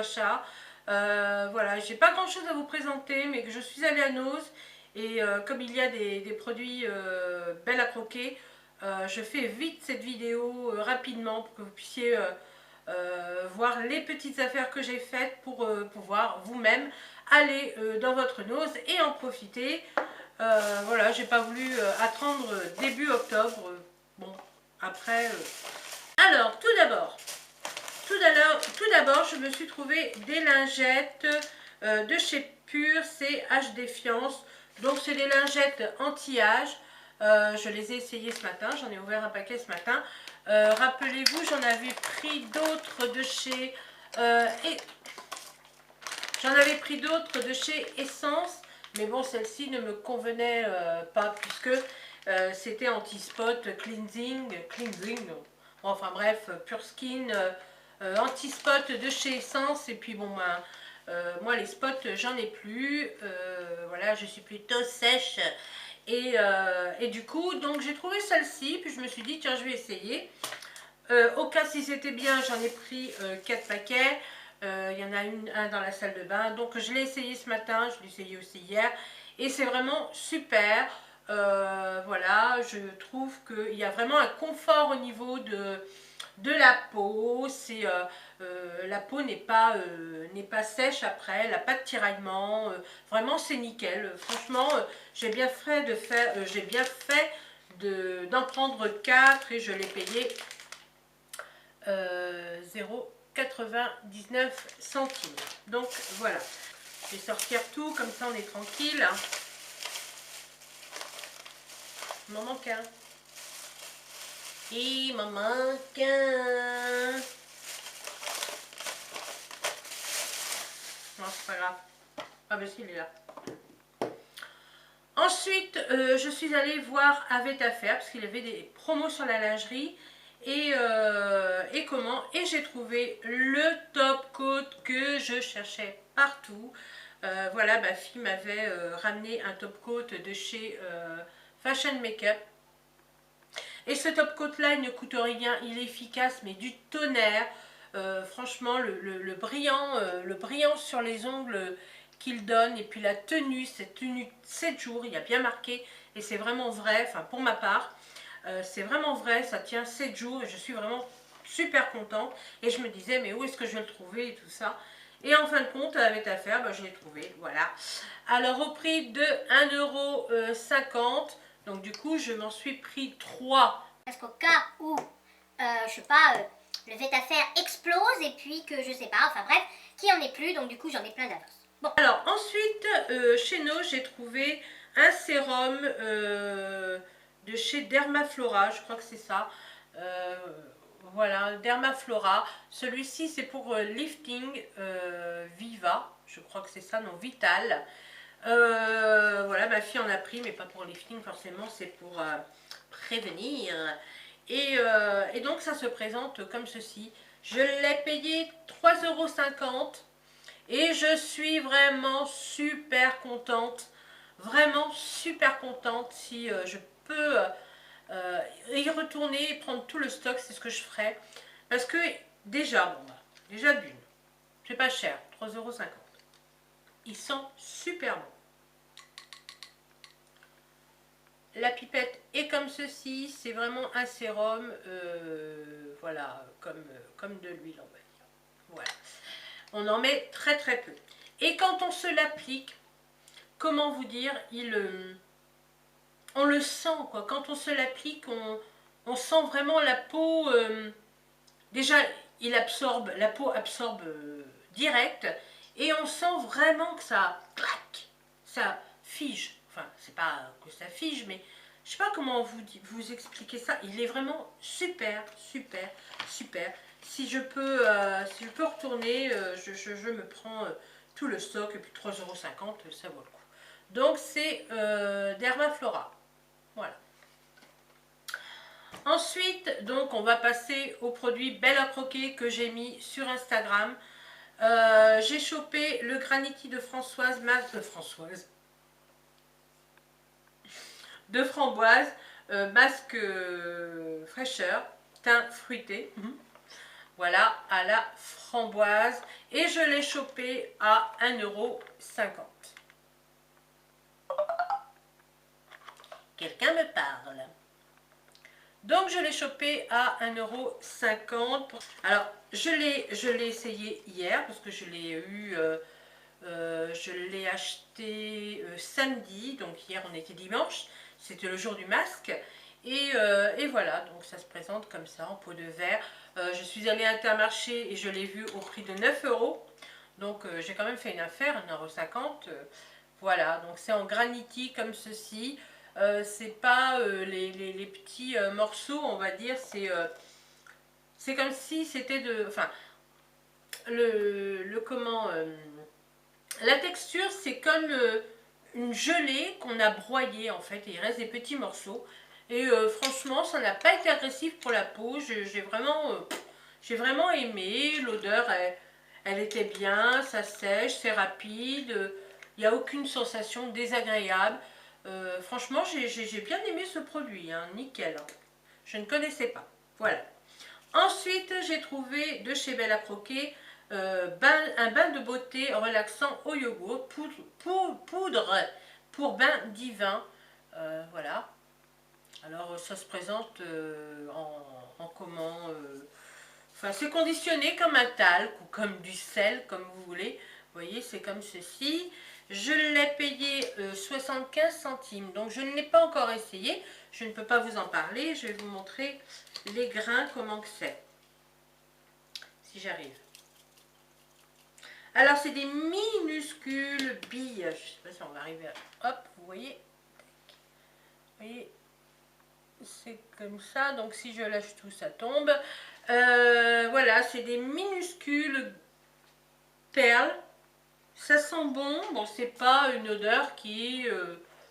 achat. Voilà, j'ai pas grand chose à vous présenter, mais que je suis allée à Noz et comme il y a des produits belles à croquer, je fais vite cette vidéo rapidement pour que vous puissiez voir les petites affaires que j'ai faites pour pouvoir vous-même aller dans votre Noz et en profiter. Voilà, j'ai pas voulu attendre début octobre. Bon, après. Alors, tout d'abord, je me suis trouvé des lingettes de chez Pure, c'est H Défiance. Donc, c'est des lingettes anti-âge. Je les ai essayées ce matin, j'en ai ouvert un paquet ce matin. Rappelez-vous, j'en avais pris d'autres de chez j'en avais pris d'autres de chez Essence, mais bon, celle-ci ne me convenait pas puisque c'était anti-spot, cleansing, enfin bref, Pure Skin, anti-spot de chez Essence. Et puis bon, ben, moi les spots, j'en ai plus. Voilà, je suis plutôt sèche. Et du coup, donc j'ai trouvé celle-ci, puis je me suis dit, tiens, je vais essayer. Au cas si c'était bien, j'en ai pris 4 paquets. Il y en a un dans la salle de bain. Donc je l'ai essayé ce matin, je l'ai essayé aussi hier. Et c'est vraiment super. Voilà, je trouve qu'il y a vraiment un confort au niveau de la peau. La peau n'est pas sèche après, elle n'a pas de tiraillement. Vraiment, c'est nickel. Franchement, j'ai bien fait d'en prendre 4 et je l'ai payé 0,99 centimes. Donc voilà, je vais sortir tout, comme ça on est tranquille. Il m'en manque un. Il m'en manque un. Non, c'est pas grave. Ah ben si, il est là. Ensuite, je suis allée voir Avetafair parce qu'il y avait des promos sur la lingerie. Et j'ai trouvé le top coat que je cherchais partout. Voilà, ma fille m'avait ramené un top coat de chez Fashion Makeup. Et ce top coat là, il ne coûte rien, il est efficace, mais du tonnerre. Franchement, le brillant sur les ongles qu'il donne, et puis la tenue, cette tenue 7 jours, il y a bien marqué, et c'est vraiment vrai, enfin pour ma part. C'est vraiment vrai, ça tient 7 jours et je suis vraiment super contente. Et je me disais, mais où est-ce que je vais le trouver et tout ça. Et en fin de compte, avec affaire, je l'ai trouvé, voilà. Alors au prix de 1,50 €, donc du coup, je m'en suis pris 3. Parce qu'au cas où, je sais pas, le Vetafer explose et puis que je sais pas, enfin bref, qu'il n'y en ait plus, donc du coup j'en ai plein d'avance. Bon. Alors ensuite, chez nous, j'ai trouvé un sérum de chez Dermaflora, je crois que c'est ça. Voilà, Dermaflora. Celui-ci, c'est pour lifting Viva. Je crois que c'est ça, non, Vital. Voilà, ma fille en a pris, mais pas pour lifting forcément, c'est pour prévenir. Et donc, ça se présente comme ceci. Je l'ai payé 3,50 € et je suis vraiment super contente. Vraiment super contente. Si je peux y retourner et prendre tout le stock, c'est ce que je ferai. Parce que déjà, bon, déjà d'une, c'est pas cher, 3,50 €. Ils sont super bons. La pipette est comme ceci, c'est vraiment un sérum, voilà, comme de l'huile, on va dire. Voilà. On en met très très peu. Et quand on se l'applique, comment vous dire, on le sent, quoi. Quand on se l'applique, on sent vraiment la peau. Déjà, la peau absorbe direct, et on sent vraiment que ça claque, ça fige. Enfin, c'est pas que ça fige, mais je sais pas comment vous expliquer ça. Il est vraiment super, super, super. Si je peux retourner, je me prends tout le stock, et puis 3,50 €, ça vaut le coup. Donc c'est Dermaflora. Voilà. Ensuite, donc, on va passer aux produits Belle à croquer que j'ai mis sur Instagram. J'ai chopé le Granity de framboise, masque fraîcheur, teint fruité. Voilà, à la framboise. Et je l'ai chopé à 1,50 €. Quelqu'un me parle. Donc je l'ai chopé à 1,50 €. Alors je l'ai essayé hier parce que je l'ai eu, je l'ai acheté samedi, donc hier on était dimanche, c'était le jour du masque. Et voilà, donc ça se présente comme ça en pot de verre. Je suis allée à Intermarché et je l'ai vu au prix de 9 €. Donc j'ai quand même fait une affaire, 1,50 €. Voilà, donc c'est en graniti comme ceci. C'est pas les petits morceaux, on va dire. C'est comme si c'était de... Enfin, comment... la texture, c'est comme une gelée qu'on a broyée en fait. Et il reste des petits morceaux. Et franchement, ça n'a pas été agressif pour la peau. J'ai vraiment aimé. L'odeur, elle était bien. Ça sèche, c'est rapide. Il n'y a aucune sensation désagréable. Franchement, j'ai bien aimé ce produit. Hein, nickel. Je ne connaissais pas. Voilà. Ensuite, j'ai trouvé de chez Belle à Croquer un bain de beauté relaxant au yogourt, poudre pour bain divin. Voilà. Alors, ça se présente en comment enfin, c'est conditionné comme un talc ou comme du sel, comme vous voulez. Vous voyez, c'est comme ceci. Je l'ai payé 75 centimes. Donc, je ne l'ai pas encore essayé. Je ne peux pas vous en parler. Je vais vous montrer les grains, comment que c'est. Si j'arrive. Alors, c'est des minuscules billes. Je ne sais pas si on va arriver à... Hop, vous voyez. Vous voyez, c'est comme ça. Donc, si je lâche tout, ça tombe. Voilà, c'est des minuscules perles. Ça sent bon. Bon, c'est pas une odeur qui est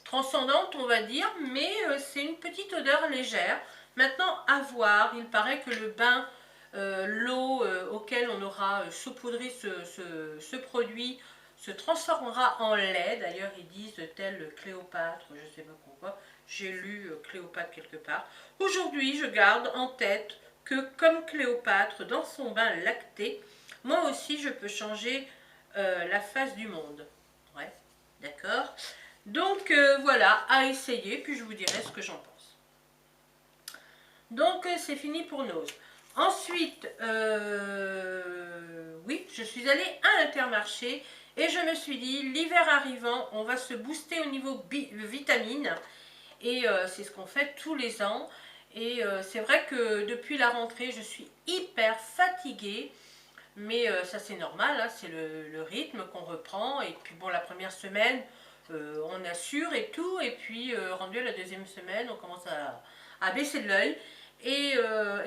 transcendante, on va dire. Mais c'est une petite odeur légère. Maintenant, à voir. Il paraît que le bain... l'eau auquel on aura saupoudré ce produit se transformera en lait. D'ailleurs, ils disent tel Cléopâtre, je ne sais pas pourquoi. J'ai lu Cléopâtre quelque part. Aujourd'hui, je garde en tête que comme Cléopâtre, dans son bain lacté, moi aussi, je peux changer la face du monde. Ouais, d'accord. Donc, voilà, à essayer, puis je vous dirai ce que j'en pense. Donc, c'est fini pour Nose. Ensuite, oui, je suis allée à Intermarché et je me suis dit, l'hiver arrivant, on va se booster au niveau vitamines. Et c'est ce qu'on fait tous les ans. Et c'est vrai que depuis la rentrée, je suis hyper fatiguée. Mais ça, c'est normal, hein, c'est le rythme qu'on reprend. Et puis bon, la première semaine, on assure et tout. Et puis, rendu à la deuxième semaine, on commence à baisser de l'œil. Et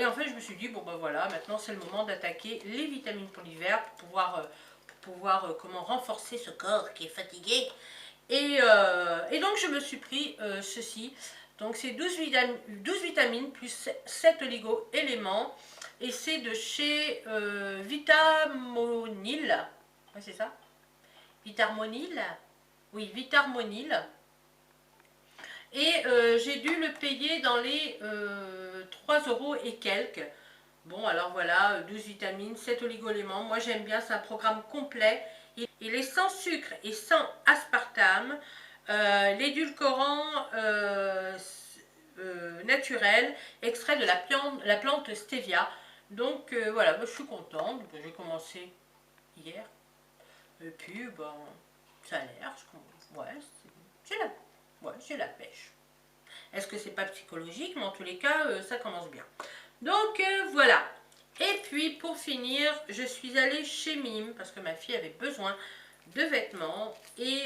en fait, je me suis dit, bon ben voilà, maintenant c'est le moment d'attaquer les vitamines pour l'hiver pour pouvoir comment renforcer ce corps qui est fatigué. Et donc, je me suis pris ceci. Donc, c'est 12 vitamines plus 7 oligo-éléments. Et c'est de chez Vitamonil. Ouais, c'est ça? Vitarmonil? Oui, Vitarmonil. Et j'ai dû le payer dans les 3 € et quelques. Bon, alors voilà, 12 vitamines, 7 oligo-éléments. Moi, j'aime bien, c'est un programme complet. Il est sans sucre et sans aspartame. L'édulcorant naturel, extrait de la plante stevia. Donc voilà, moi, je suis contente. J'ai commencé hier. Et puis, bon, ça a l'air. Ouais, j'ai la pêche. Est-ce que c'est pas psychologique? Mais en tous les cas, ça commence bien. Donc voilà. Et puis pour finir, je suis allée chez Mime parce que ma fille avait besoin de vêtements et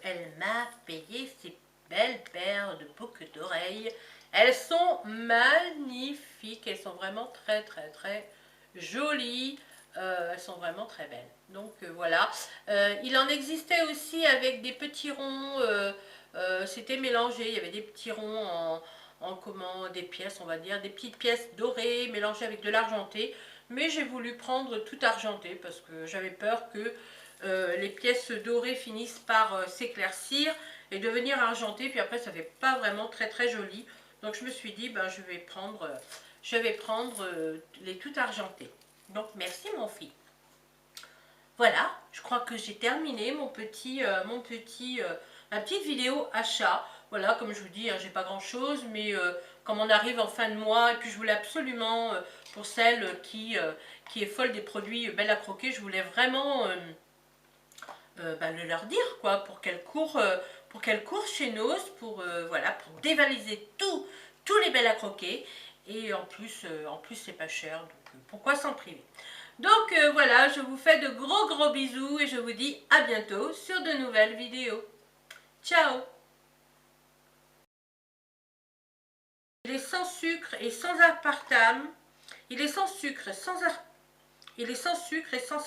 elle m'a payé ces belles paires de boucles d'oreilles. Elles sont magnifiques, elles sont vraiment très très très jolies. Elles sont vraiment très belles. Donc voilà. Il en existait aussi avec des petits ronds. C'était mélangé. Il y avait des petits ronds en comment, des pièces, on va dire, des petites pièces dorées mélangées avec de l'argenté. Mais j'ai voulu prendre tout argenté parce que j'avais peur que les pièces dorées finissent par s'éclaircir et devenir argentées. Puis après, ça fait pas vraiment très très joli. Donc je me suis dit, ben, je vais prendre je vais prendre les tout argentés. Donc merci mon fils. Voilà, je crois que j'ai terminé ma petite vidéo achat. Voilà, comme je vous dis, hein, j'ai pas grand chose, mais comme on arrive en fin de mois, et puis je voulais absolument, pour celle qui est folle des produits Belle à croquer, je voulais vraiment le leur dire, quoi, pour qu'elles courent chez Nose, voilà, pour dévaliser tous les Belles à croquer. Et en plus c'est pas cher, donc pourquoi s'en priver. Donc voilà, je vous fais de gros bisous et je vous dis à bientôt sur de nouvelles vidéos. Ciao! Il est sans sucre et sans aspartame. Il est sans sucre, il est sans sucre et sans